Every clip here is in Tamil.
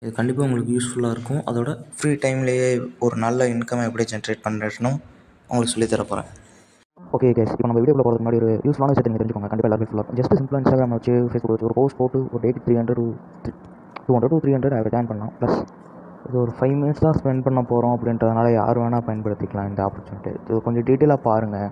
இது கண்டிப்பாக உங்களுக்கு யூஸ்ஃபுல்லாக இருக்கும். அதோட ஃப்ரீ டைம்லேயே ஒரு நல்ல இன்கம் எப்படி ஜென்ரேட் பண்ணுறதுன்னு உங்களுக்கு சொல்லித் தர போகிறேன். ஓகே கேஸ், இப்போ நம்ம வீடியோக்குள்ள போகிறதுக்கு முன்னாடி ஒரு யூஸ்ஃபுல்லான விஷயத்தை நீங்கள் தெரிஞ்சுக்கோங்க. கண்டிப்பாக எல்லாரும் யூஸ்ஃபுல்லாக இருக்கும். ஜஸ்ட் சிம்பிளாக இன்ஸ்டாகிராம் வச்சு ஃபேஸ்புக் வச்சு ஒரு போஸ்ட் போட்டு ஒரு டேக்கு 300 to 300 ஜாயின் பண்ணலாம். ப்ளஸ் இது ஒரு 5 minutes தான் ஸ்பெண்ட் பண்ண போகிறோம் அப்படின்றதுனால யார் வேணால் பயன்படுத்திக்கலாம் இந்த ஆப்பர்ச்சுனிட்டி. இது கொஞ்சம் டீட்டெயிலாக பாருங்கள்.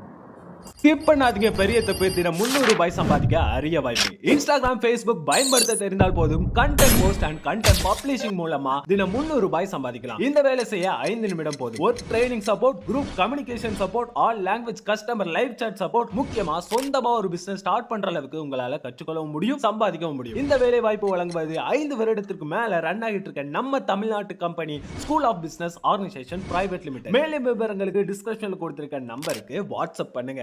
ஸ்கிப் பண்ணாதீங்க. பெரிய தப்பு தினம் ₹300 சம்பாதிக்க அரிய வாய்ப்பு. இன்ஸ்டாகிராம், ஃபேஸ்புக் பயன்படுத்த தெரிந்தால் போதும் content post and content publishing மூலமா தினம் ₹300 சம்பாதிக்கலாம். இந்த வேலை செய்ய 5 நிமிடம் போதும். Work training support, group communication support, all language customer live chat support, முக்கியமா சொந்தமா ஒரு பிசினஸ் ஸ்டார்ட் பண்ற அளவுக்கு உங்களால கற்றுக்கொள்ளவும் முடியும், சம்பாதிக்கவும் முடியும். இந்த வேலை வாய்ப்பு வழங்குவது 5 வருடத்திற்கு மேல ரன் ஆகிட்டு இருக்க நம்ம தமிழ்நாட்டு company school of business organisation private limited. மேலும் விவரங்களுக்கு டிஸ்கிரிப்ஷன்ல கொடுத்திருக்க நம்பருக்கு வாட்ஸ்அப் பண்ணுங்க.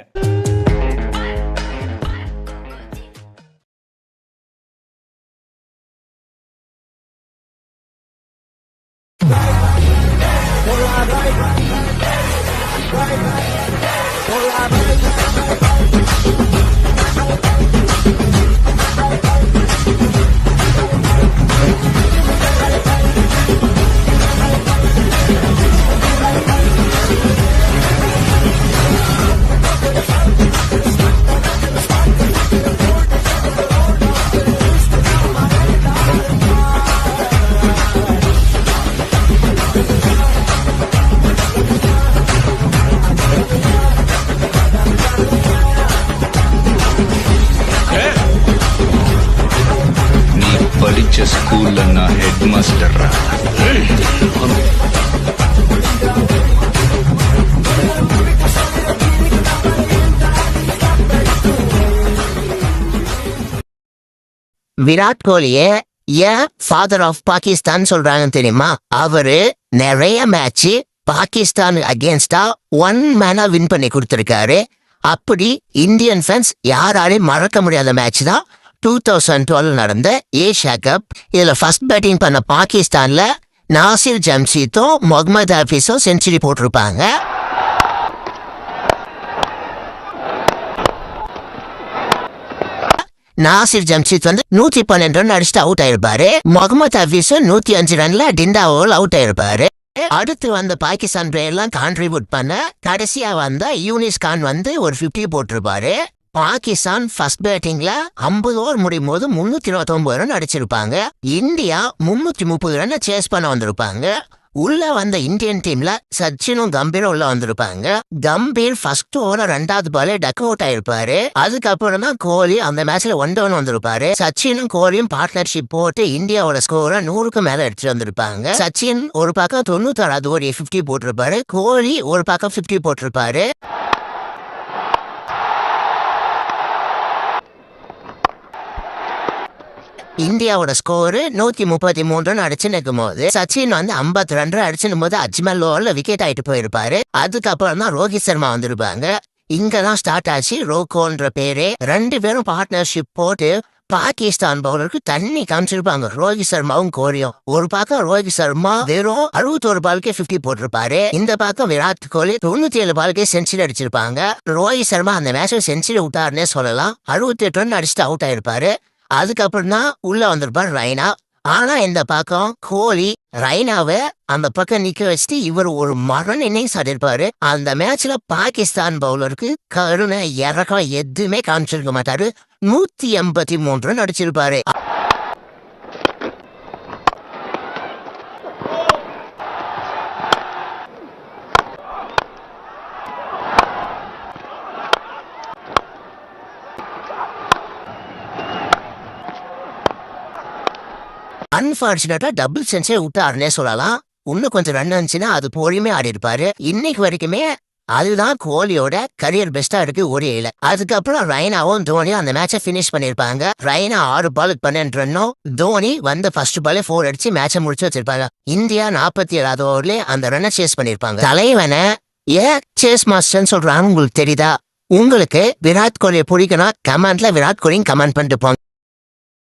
படிச்ச ஸ்கூல்ல நான் ஹெட் மாஸ்டர். விராட் கோலியே ஏன் ஃபாதர் ஆஃப் பாகிஸ்தான் சொல்றாங்கன்னு தெரியுமா? அவரு நிறைய மேட்ச் பாகிஸ்தான் அகேன்ஸ்டா 1 மேனா வின் பண்ணி கொடுத்திருக்காரு. அப்படி இந்தியன் ஃபேன்ஸ் யாராலையும் மறக்க முடியாத மேட்ச் தான் 2012 நடந்த ஏஷியா கப். இதுல ஃபர்ஸ்ட் பேட்டிங் பண்ண பாகிஸ்தான்ல நாசிர் ஜம்ஷீத்தும் முகமது ஹபீஸும் செஞ்சுரி போட்டிருப்பாங்க. நாசிர் ஜம்ஷீத் 112 ரன் அடிச்சுட்டு out ஆயிருப்பாரு. Mohammed Hafiz 105 ரன்ல டிண்டா oval out ஆயிருப்பாரு. அடுத்து வந்த பாகிஸ்தான் பிளேயர்லாம் கான்ட்ரிபியூட் பண்ண கடைசியா வந்த யூனிஸ் கான் ஒரு 50 போட்டிருப்பாரு. பாகிஸ்தான் ஃபர்ஸ்ட் பேட்டிங்ல 50 ஓவர் முடியும் போது 329 ரன் அடிச்சிருப்பாங்க. இந்தியா 330 ரன் சேஸ் பண்ண வந்திருப்பாங்க. உள்ள வந்த இந்தியன் டீம்ல சச்சினும் கம்பீரும் உள்ள வந்திருப்பாங்க. கம்பீர் ஃபர்ஸ்ட் ஓவர் 2வது பாலே டக் அவுட் ஆயிருப்பாரு. அதுக்கப்புறம் தான் கோலி அந்த மேட்ச்ல 1 down வந்திருப்பாரு. சச்சினும் கோலியும் பார்ட்னர்ஷிப் போட்டு இந்தியாவோட ஸ்கோரை 100க்கு மேல எடுத்துட்டு வந்திருப்பாங்க. சச்சின் ஒரு பக்கம் 96வது ஓவர் 50 போட்டிருப்பாரு. கோலி ஒரு பக்கம் 50 போட்டிருப்பாரு. இந்தியாவோட ஸ்கோரு 133 ரன் அடிச்சு நிற்கும் போது சச்சின் 52 ரன் அடிச்சுன்னு போது அஜ்மல் ஓவர்ல விக்கெட் ஆயிட்டு போயிருப்பாரு. அதுக்கப்புறம் தான் ரோஹித் சர்மா வந்திருப்பாங்க. இங்கதான் ஸ்டார்ட் ஆச்சு ரோகோன்ற பேரு. 2 பேரும் பார்ட்னர்ஷிப் போட்டு பாகிஸ்தான் பவுலருக்கு தண்ணி காமிச்சிருப்பாங்க. ரோஹித் சர்மாவும் கோலியும். ஒரு பக்கம் ரோஹித் சர்மா வெறும் 61 பாலுக்கே 50 போட்டிருப்பாரு. இந்த பக்கம் விராட் கோலி 97 பாலுக்கே செஞ்சுரி அடிச்சிருப்பாங்க. ரோஹித் சர்மா அந்த மேட்ச்ல செஞ்சுரி விட்டாருன்னே சொல்லலாம். 68 ரன் அடிச்சுட்டு அவுட் ஆயிருப்பாரு. அதுக்கப்புறம் தான் உள்ள வந்திருப்பார் ரெய்னா. ஆனா இந்த பக்கம் கோலி ரெய்னாவை அந்த பக்கம் நிக்க வச்சுட்டு இவர் ஒரு மரண இன்னிங்ஸ் ஆடிருப்பாரு. அந்த மேட்ச்ல பாகிஸ்தான் பவுலருக்கு கருணை இறக்கம் எதுவுமே காமிச்சிருக்க மாட்டாரு. 183 ரன் அடிச்சிருப்பாரு. அன்பார்ச்சுனேட்டா டபுள் சென்ஸே விட்டாருன்னே சொல்லலாம். இன்னும் கொஞ்சம் ரன் இருந்துச்சுன்னா அது போலியுமே ஆடி இருப்பாரு. இன்னைக்கு வரைக்குமே அதுதான் கோலியோட கரியர் பெஸ்டா இருக்கு ஒரே இல்ல. அதுக்கப்புறம் ரெய்னாவும் தோனியும் அந்த மேட்சை பினிஷ் பண்ணிருப்பாங்க. ரெய்னா 6 பாலுக்கு 12 ரன்னும், தோனி ஃபர்ஸ்ட் பாலே 4 அடிச்சு மேட்சை முடிச்சு வச்சிருப்பாங்க. இந்தியா 47வது ஓவர்ல அந்த ரன்னை சேஸ் பண்ணிருப்பாங்க. தலைவனை ஏன் சேஸ் மாஸ்டர்ன்னு சொல்றாங்க உங்களுக்கு தெரியுதா? உங்களுக்கு விராட் கோலியை பிடிக்கணும் கமெண்ட்ல விராட் கோலியும் கமெண்ட் பண்ணிட்டு போங்க.